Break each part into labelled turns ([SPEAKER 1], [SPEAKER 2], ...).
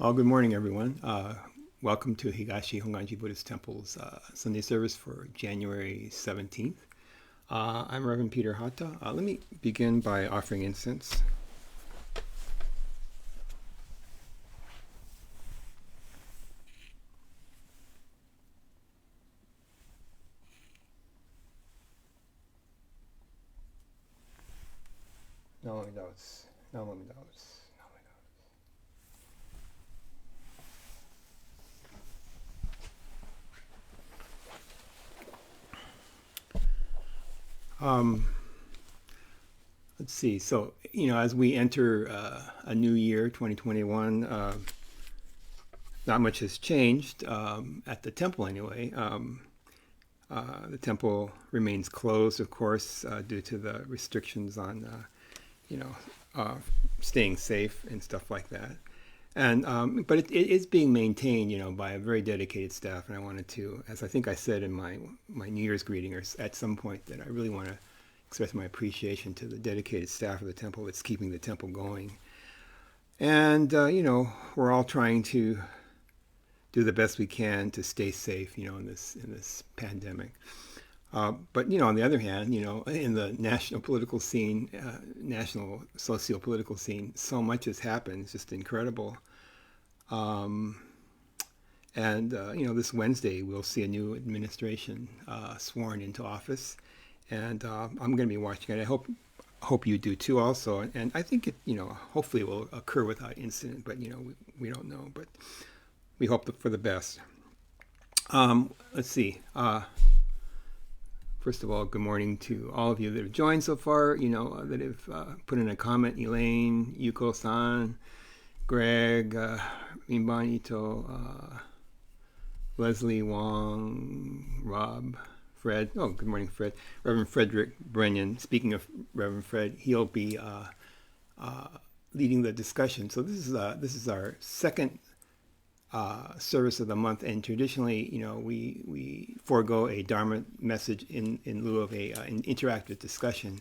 [SPEAKER 1] Good morning, everyone. Welcome to Higashi Honganji Buddhist Temple's Sunday service for January 17th. I'm Reverend Peter Hata. Let me begin by offering incense. Namo Buddhas. Namo Buddhas. Let's see. So, as we enter a new year, 2021, not much has changed at the temple anyway. The temple remains closed, of course, due to the restrictions on, staying safe and stuff like that. And but it is being maintained, by a very dedicated staff. And I wanted to, as I think I said in my New Year's greeting, or at some point, that I really want to express my appreciation to the dedicated staff of the temple that's keeping the temple going. And we're all trying to do the best we can to stay safe, in this pandemic. But on the other hand, in the national political scene, national socio-political scene, so much has happened. It's just incredible. And this Wednesday we'll see a new administration sworn into office, and I'm going to be watching it. I hope you do too, also. And I think it, hopefully, it will occur without incident. But we don't know. But we hope for the best. Let's see. First of all, good morning to all of you that have joined so far, that have put in a comment. Elaine, Yuko-san, Greg, Imbanito, Leslie Wong, Rob, Fred. Oh, good morning, Fred. Reverend Frederick Brennan. Speaking of Reverend Fred, he'll be leading the discussion. So this is our second service of the month, and traditionally, we forego a Dharma message in lieu of an interactive discussion.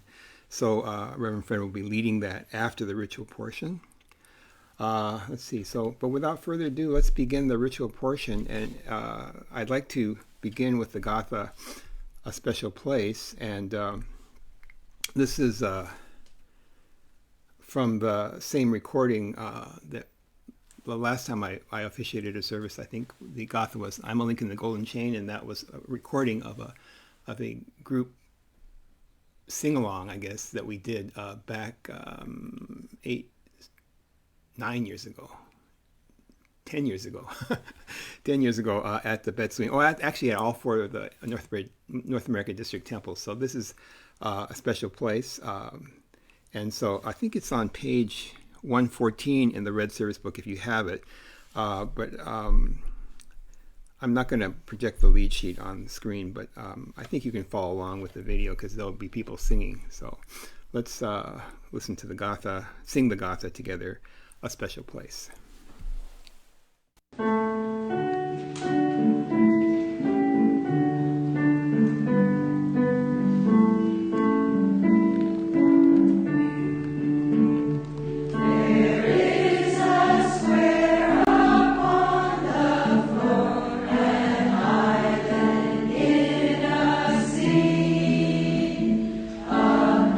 [SPEAKER 1] So Reverend Fred will be leading that after the ritual portion. Let's see. So, but without further ado, let's begin the ritual portion. And I'd like to begin with the gatha, a special place, and this is from the same recording that. The last time I officiated a service, I think the gatha was "I'm a link in the golden chain," and that was a recording of a group sing along, I guess, that we did back 9 years ago, 10 years ago, 10 years ago at the Bed Swing. Actually, at all four of the North American District temples. So this is a special place, and so I think it's on page 114 in the red service book if you have it, but I'm not going to project the lead sheet on the screen, but I think you can follow along with the video because there'll be people singing. So let's listen to the gatha, sing the gatha together, a special place.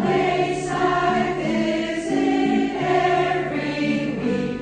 [SPEAKER 2] Place I visit every week.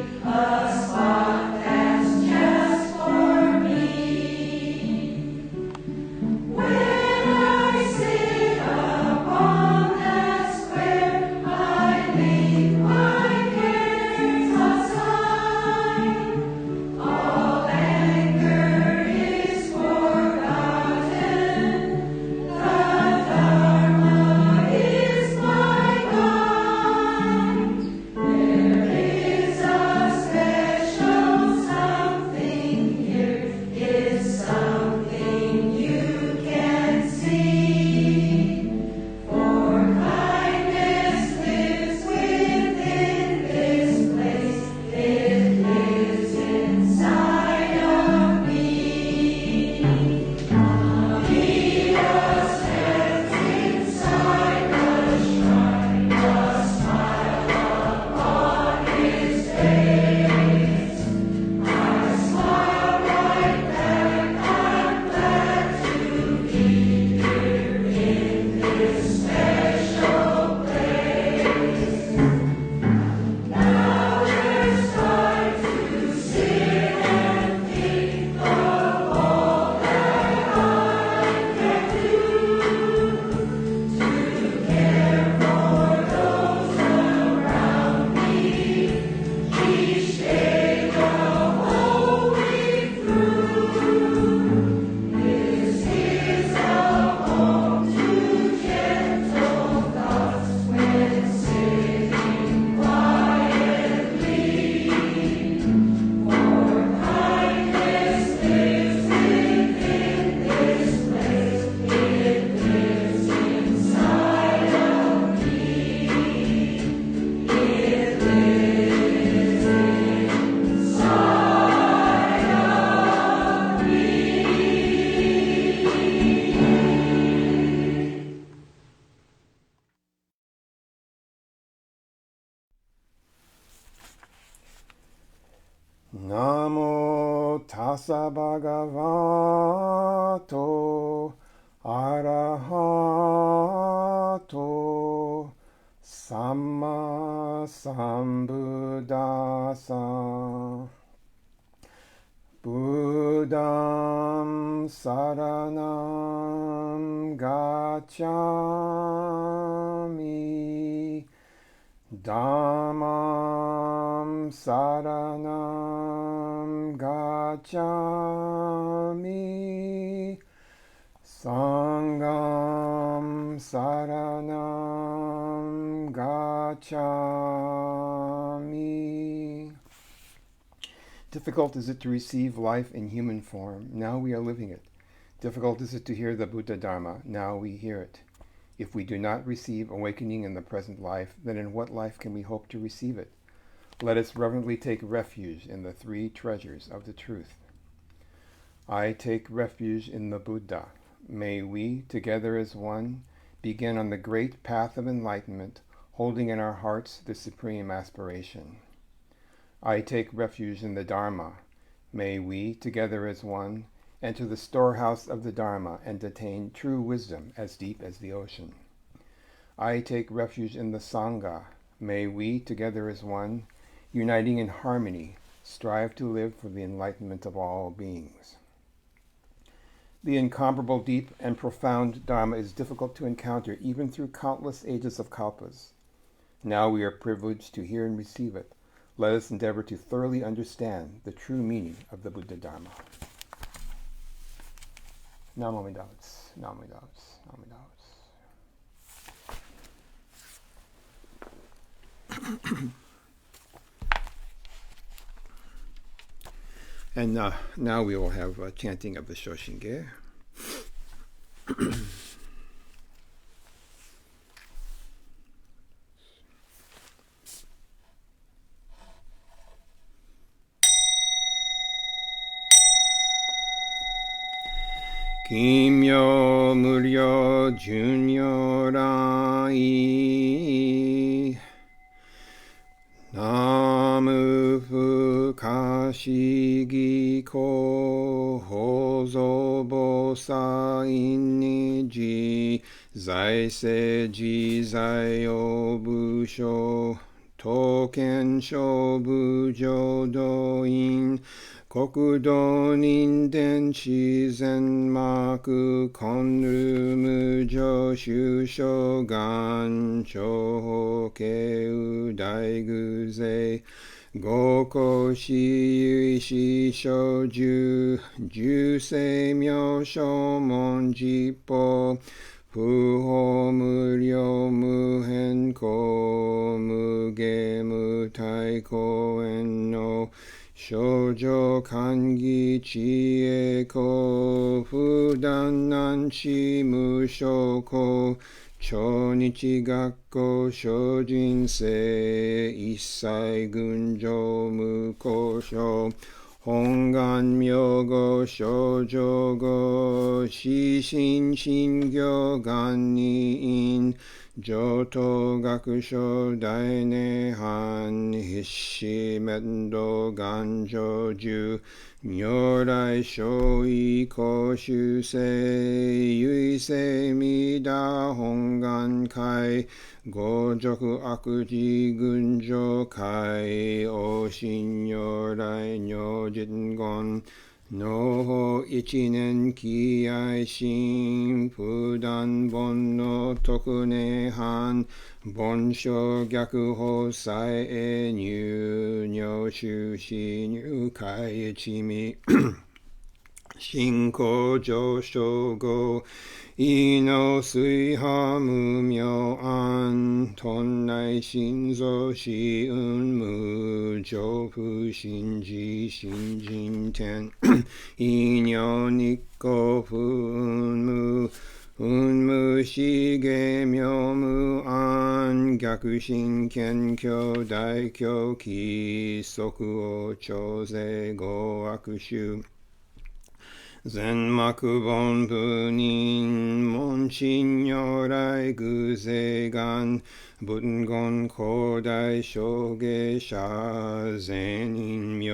[SPEAKER 2] Namo tassa bhagavato arahato samma sambuddhassa. Buddham saranam gacchami. Dhammam saranam gacchami. Sangham saranam gacchami. Difficult is it to receive life in human form. Now we are living it. Difficult is it to hear the Buddha Dharma. Now we hear it. If we do not receive awakening in the present life, then in what life can we hope to receive it? Let us reverently take refuge in the three treasures of the truth. I take refuge in the Buddha. May we, together as one, begin on the great path of enlightenment, holding in our hearts the supreme aspiration. I take refuge in the Dharma. May we, together as one, enter the storehouse of the Dharma and attain true wisdom as deep as the ocean. I take refuge in the Sangha. May we, together as one, uniting in harmony, strive to live for the enlightenment of all beings. The incomparable, deep, and profound Dharma is difficult to encounter even through countless ages of kalpas. Now we are privileged to hear and receive it. Let us endeavor to thoroughly understand the true meaning of the Buddha Dharma. Namo Buddhaya, Namo Buddhaya, Namo Buddhaya.
[SPEAKER 1] And now we will have chanting of the Shoshinge. Kimyo muryo junyo rai Namu fukashi ko hozo bosai niji zaise jizai obusho token shobu jodoin kokudo ninden shizen maku konru mujo shusho gan chohoke udai guze goko shiyui shisho ju jusei myosho mon jippo fuho muryo muhen ko muge mutai koen no shoujo kangi chie ko fudan nanchi mushoko chonichi gakko shojin se issai gunjo mukosho hongan myogo shoujo go shishin shingyo ganni in joto gakusho daine han hishi mendo ganjo ju nyorai shoi koshu se yui se mida hongan kai gojoku akuji gunjo kai oshin nyorai nyojin gon Noho ichinen kiai shin fudan bon no tokune han bonsho gyaku hosai e nyu nyo shu shi nyu kai ichimi shinko josho go ino suiha mumyo an tonnai shinzo shi un mu jofu shinji shinjin ten inyo nikko funmu unmu shige myomu an gyaku shinken kyo daikyo ki soku o chose go akushu
[SPEAKER 2] 全幕本部人門心如来偶勢願文言古代小下者善人名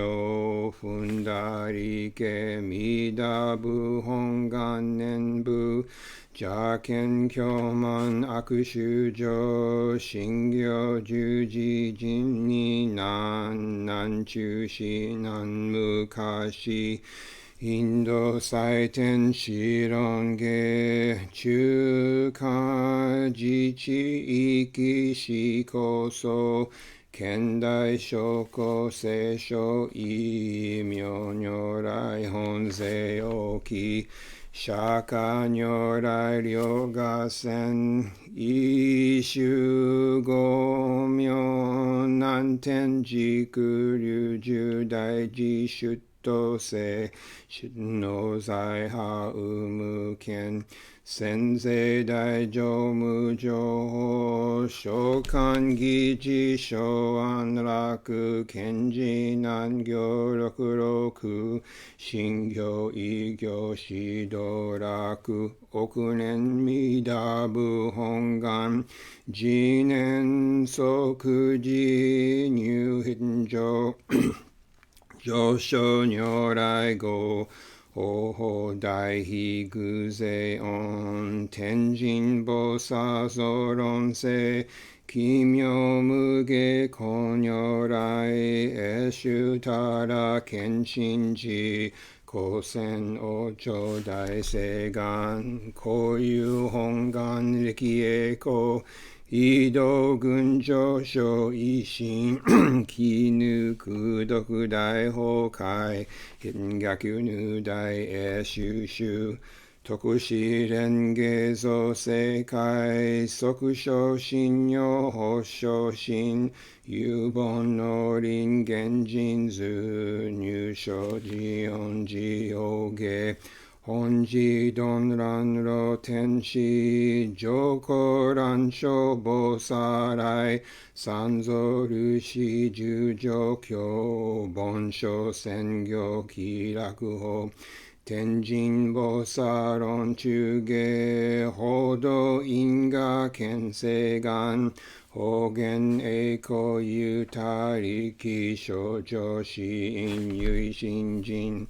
[SPEAKER 2] 踏んだりけみだ部本願念部邪見狂慢悪衆上信行十字人に難中止難昔インド祭典シロンゲ中華自治域思考層現代諸古聖書異名如来本勢大き釈迦如来両合戦異種五名南天竺流十大寺出土性出納財派無権先世大乗無情報召喚議事小安楽賢治難行六六信行異行指導楽億年未打部本願次年即時入品上上昇如来語方法大悲偶勢音天神菩薩総論世奇妙無下古如来永衆たら献身寺古戦王朝大聖願古有本願力栄光移動群上昇維新気ぬ空毒大崩壊変逆ぬ大永収集特使連芸造世界即昇信用保証心有本能林現人図入所寺音寺王芸本寺鈍乱路天使上皇乱書菩薩来三蔵ルシ十条教本書宣行気楽法天神菩薩論中下報道因果見世願方言栄光有他力少女死因有信心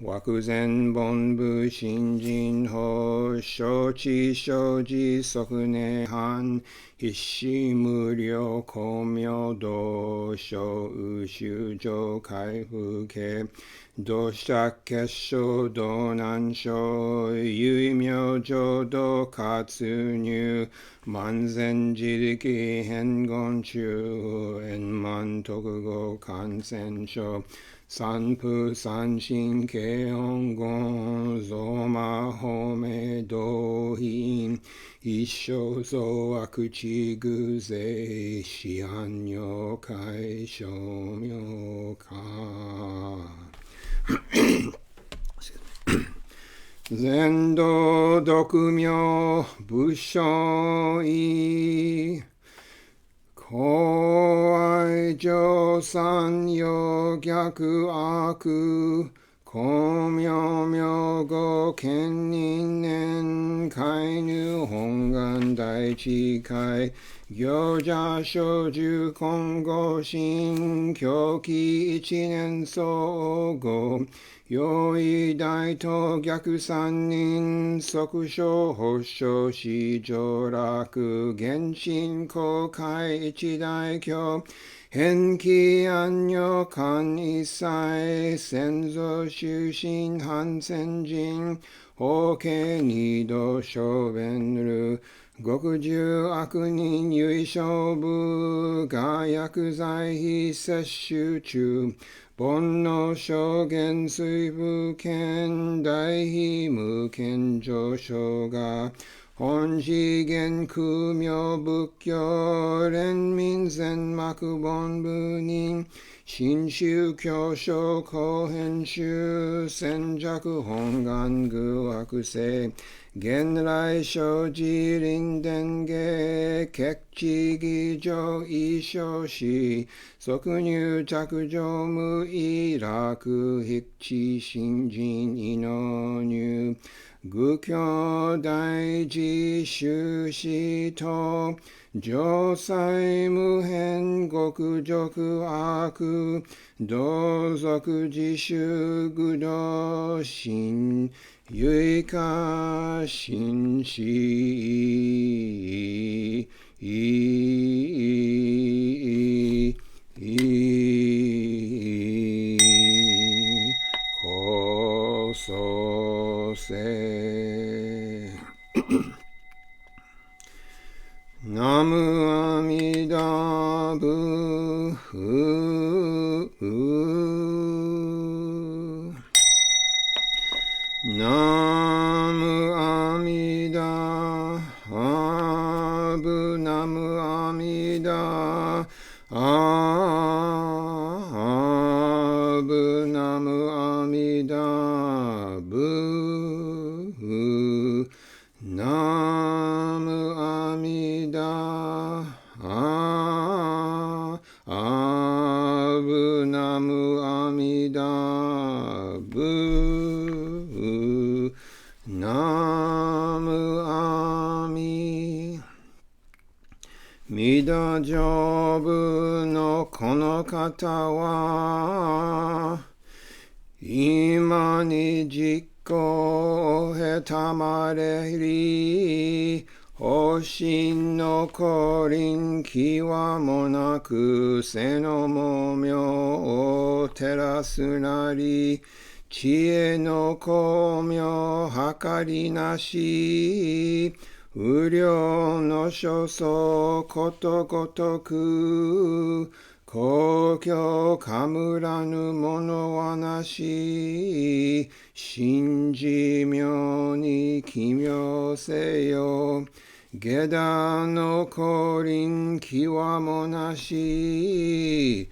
[SPEAKER 2] 惑前本部新人法承知生じ即涅槃必死無量光明道小宇宙上回復系同釈結晶道難所有名浄土活入万全自力変言中円満特語感染症三風三神慶音言増魔法明道品一生増悪地偶勢四安如海称名化全道独名武将意公愛上三陽逆悪公明明語兼任年開入本願大智慧行者小樹金剛心狂気一年総合用意大と逆三人即小保証市上楽原神公開一大教変気安女間一切先祖終身反戦人法華二度小弁る極重悪人唯勝部が薬剤費摂取中煩悩証言水部権大非無権上昇が本次元空明仏教連民全幕本部人新宗教書後編集戦弱本願偶悪性現来生寺林伝下結地義上一生死即入着上無意楽筆地新人異能入愚教大事修士と上際無変極俗悪同族自主愚道心唯化心死こそせナムアミダブナムアミダブナムアミダブナムアミダブナムアミダブナムアミダブナムアミミダ上部のこの方は今に実行をへたまれり方針の降臨際もなく背の猛妙を照らすなり知恵の巧妙計りなし無量の所相ことごとく公共かむらぬものはなし信じ妙に奇妙せよ下駄の降臨際もなし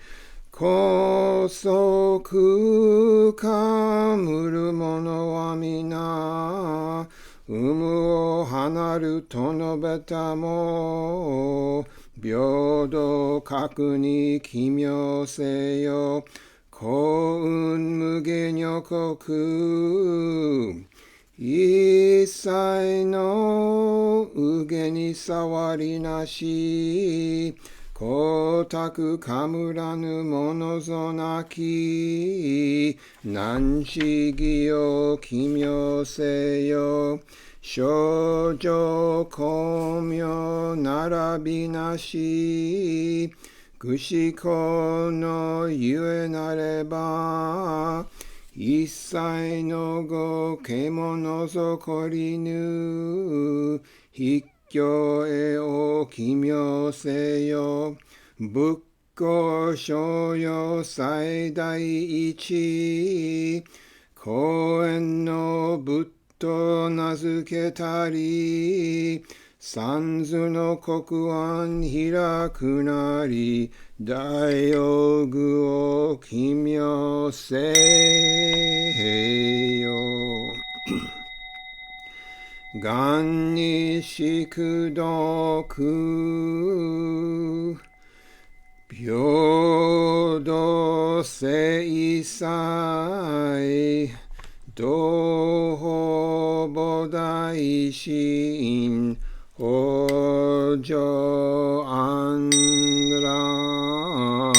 [SPEAKER 2] 高速かむるものは皆有無を離ると述べたも平等格に奇妙せよ幸運無下女国一切の右下に触りなし光沢かむらぬものぞなき難思議を奇妙せよ少女巧妙並びなしくしこのゆえなれば一切の語獣ぞこりぬ筆教へお奇妙せよ仏教商用最大一公園の仏と名付けたり三途の国安開くなり大用具を奇妙せよ願に宿毒平等正祭同法菩提心法上安楽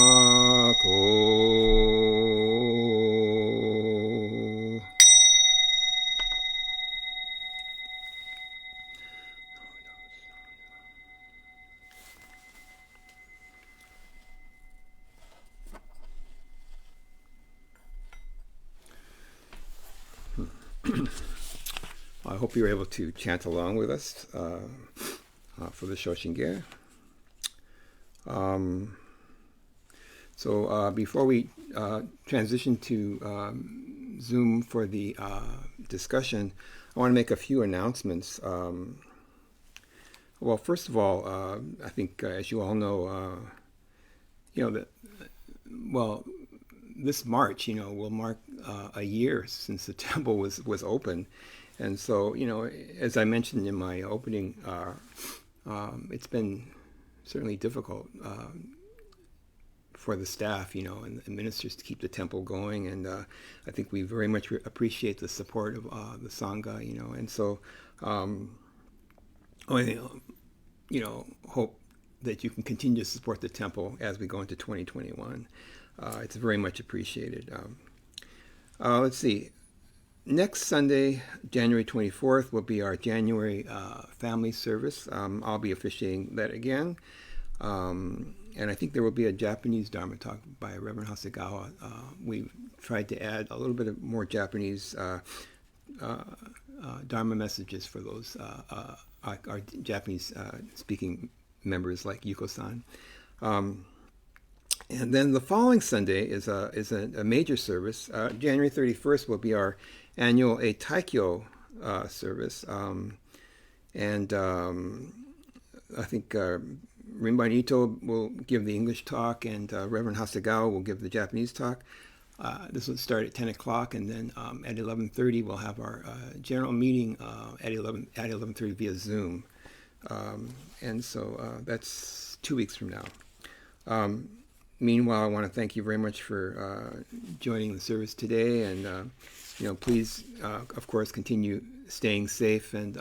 [SPEAKER 2] I hope you're able to chant along with us for the Shoshinge. So before we transition to Zoom for the discussion, I want to make a few announcements. Well, first of all, I think as you all know, this March, will mark a year since the temple was open.
[SPEAKER 1] And so, as I mentioned in my opening, it's been certainly difficult for the staff, and the ministers to keep the temple going. And I think we very much appreciate the support of the sangha, and so hope that you can continue to support the temple as we go into 2021. It's very much appreciated. Let's see. Next Sunday, January 24th, will be our January family service. I'll be officiating that again. And I think there will be a Japanese Dharma talk by Reverend Hasegawa. We've tried to add a little bit of more Japanese Dharma messages for those our Japanese speaking members like Yuko-san. And then the following Sunday is a major service. January 31st will be our annual Eitaikyo service. And I think Rinpoche Ito will give the English talk, and Reverend Hasegawa will give the Japanese talk. This will start at 10 o'clock, and then at 11:30 we'll have our general meeting at 11:30 via Zoom. And so that's 2 weeks from now. Meanwhile, I want to thank you very much for joining the service today, and please, of course, continue staying safe. And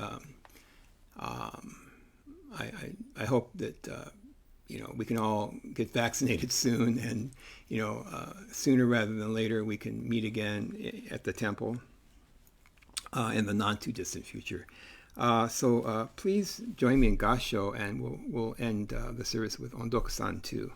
[SPEAKER 1] I hope that we can all get vaccinated soon, and sooner rather than later we can meet again at the temple in the not too distant future. So please join me in Gasho, and we'll end the service with Ondoku-san too.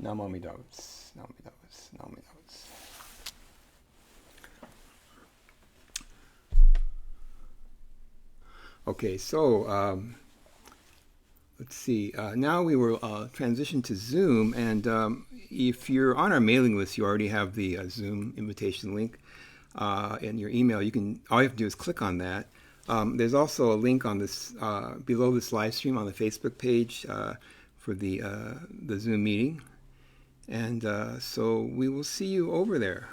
[SPEAKER 1] Namo Amidavus, Namo Amidavus, Namo Amidavus. Okay, so let's see. Now we will transition to Zoom, and if you're on our mailing list, you already have the Zoom invitation link in your email. All you have to do is click on that. There's also a link on this below this live stream on the Facebook page for the Zoom meeting. And so we will see you over there.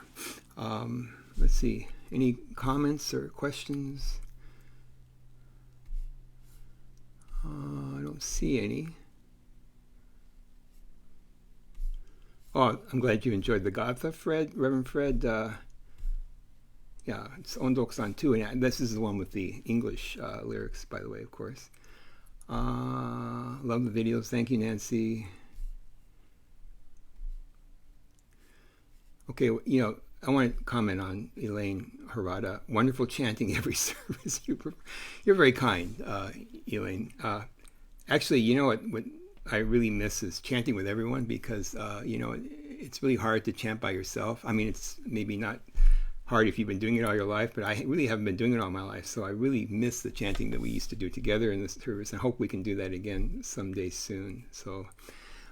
[SPEAKER 1] Let's see. Any comments or questions? I don't see any. Oh, I'm glad you enjoyed the gatha, Fred, Reverend Fred. Yeah, it's Ondoku-san too. And this is the one with the English lyrics, by the way, of course. Love the videos. Thank you, Nancy. Okay, I want to comment on Elaine Harada. Wonderful chanting every service. You're very kind, Elaine. Actually, what I really miss is chanting with everyone, because, it's really hard to chant by yourself. I mean, it's maybe not hard if you've been doing it all your life, but I really haven't been doing it all my life. So I really miss the chanting that we used to do together in this service. I hope we can do that again someday soon. So.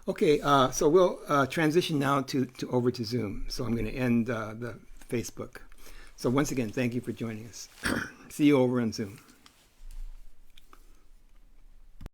[SPEAKER 1] Okay, so we'll transition now to over to Zoom. So I'm going to end the Facebook. So once again, thank you for joining us. See you over on Zoom.